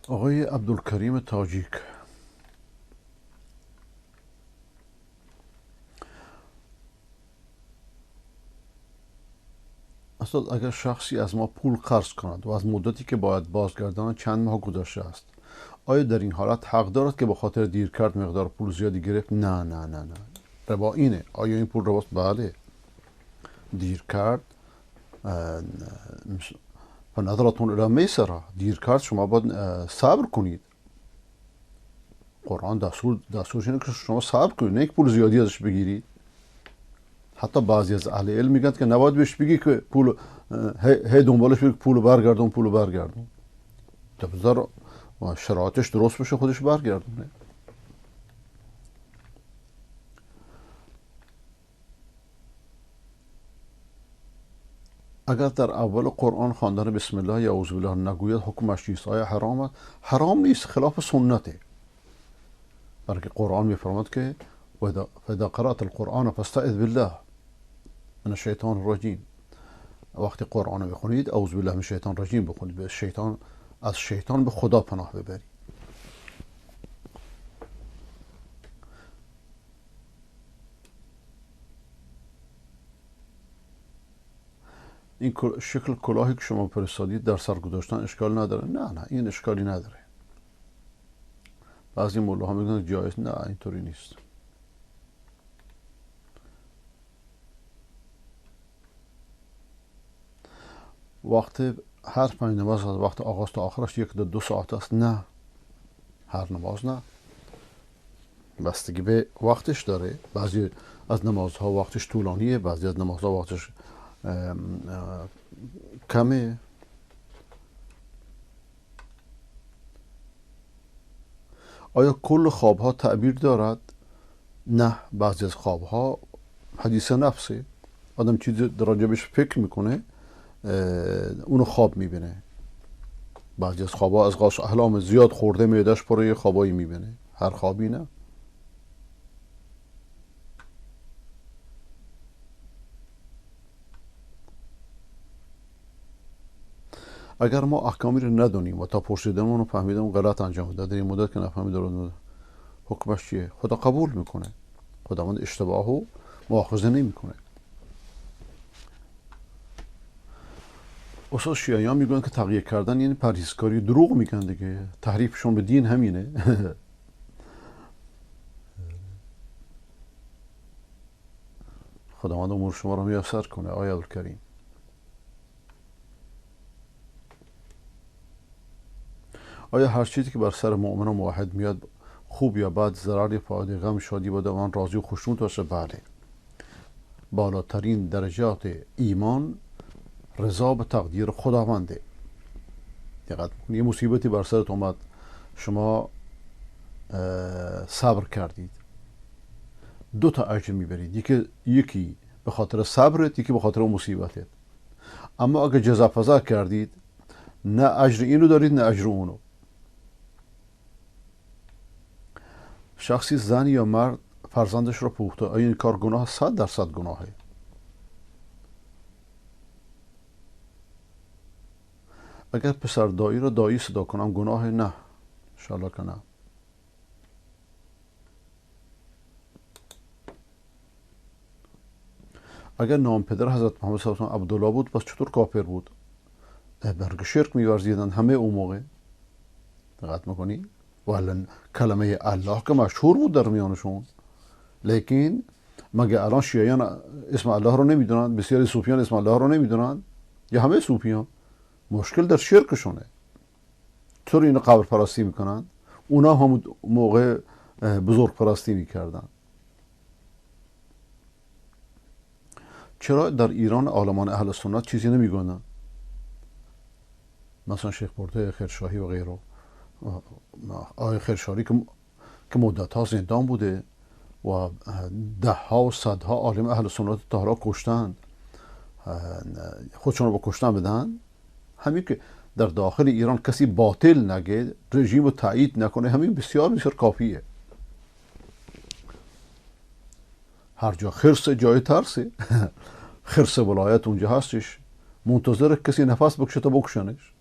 آقای عبدالکریم تاجیک: استاد، اگر شخصی از ما پول قرض کند و از مدتی که باید بازگرداند چند ماه گذشته است، آیا در این حالت حق دارد که به خاطر دیر کرد مقدار پول زیادی گرفت؟ نه نه نه نه، ربا اینه. آیا این پول رباست؟ بله. دیر کرد فنظرتون الی میسره، دیر کرد شما باید صبر کنید. قرآن دستورش اینه که شما صبر کنید، نه یک پول زیادی ازش بگیرید. حتی بعضی از اهل علم میگن که نباید بهش بگی که پول هی دنبالش بگی پول برگردون. بذار شرایطش درست بشه خودش برگردونه. اگر در اول قرآن خواندن بسم الله یا اعوذ بالله نگوید حکمش چیست؟ آیا حرام است؟ حرام نیست، خلاف سنته. برای که قرآن میفرماد که فاذا قرأت القرآن فاستعذ بالله من الشیطان الرجیم. وقتی قرآن رو بخونید اعوذ بالله من الشیطان الرجیم بخونید، به از شیطان به خدا پناه ببرید. این شکل کلاهی که شما فرستادید در سر گذاشتن اشکال نداره؟ نه این اشکالی نداره. بعضی مولاها میگن جایز، نه اینطوری نیست. وقت هر 5 نماز از وقت آغاز تا آخرش 1 تا 2 ساعت است؟ نه، هر نماز نه، بستگی به وقتش داره. بعضی از نمازها وقتش طولانیه، بعضی از نمازها وقتش کمه. آیا کل خوابها تعبیر دارد؟ نه، بعضی از خوابها حدیث نفسه، آدم چیزی راجبش فکر میکنه اونو خواب میبینه. بعضی از خوابها از قاش احلام زیاد خورده معدش پر یه خوابایی میبینه، هر خوابی نه. اگر ما احکامی رو ندونیم و تا پرسیدمون رو فهمیدم غلط انجام داده، در این مدت که نفهمید درست، حکمش چیه؟ خدا قبول میکنه، خداوند اشتباهو مؤاخذه نمیکنه. استاد شیعیان میگن که تقیه کردن یعنی پرهیزکاری، دروغ میگن دیگه، تحریفشون به دین همینه. خداوند امور شما رو میسر کنه. آیه الکریم: آیا هر چیزی که بر سر مؤمن و موحد میاد، خوب یا بد، ضرر یا فایده، غم شادی باشه، آن راضی و خوشنود باشه؟ بله. بالاترین درجات ایمان رضا به تقدیر خداونده. دقت کنید، یه مصیبتی بر سرت اومد، شما صبر کردید، 2 تا اجر میبرید، یکی به خاطر صبرت، یکی به خاطر مصیبتت. اما اگه جزا فضا کردید، نه اجر اینو دارید نه اجر اونو. شخصی، زن یا مرد، فرزندش رو پوخته، آیا این کار گناه؟ 100% گناهه. اگر پسر دایی رو دایی صدا کنم گناه؟ نه، انشاءالله که نه. اگر نام پدر حضرت محمد صلی الله علیه و عبدالله بود، پس چطور کافر بود؟ برگ شرک میورزیدن همه اون موقع. دقت میکنی؟ ولی کلمه الله که مشهور بود در میانشون، لیکن مگه الان شیعیان اسم الله رو نمیدونن؟ بسیاری صوفیان اسم الله رو نمیدونن؟ یا همه صوفیان؟ مشکل در شرکشونه. چطور اینو قبر پرستی میکنن؟ اونا هم موقع بزرگ پرستی میکردن. چرا در ایران عالمان اهل سنت چیزی نمیگن؟ مثلا شیخ برده خیرشاهی و غیره، آقای خیرشاهی که مدت ها زندان بوده و 10 ها و 100 ها عالم اهل سنت تا حالا کشتن، خودشون رو با کشتن بدن. همین که در داخل ایران کسی باطل نگه، رژیم رو تایید نکنه، همین بسیار بسیار کافیه. هر جا خرس جای ترسه. خرس ولایت اونجا هستش، منتظر کسی نفس بکشه تا بکشنش.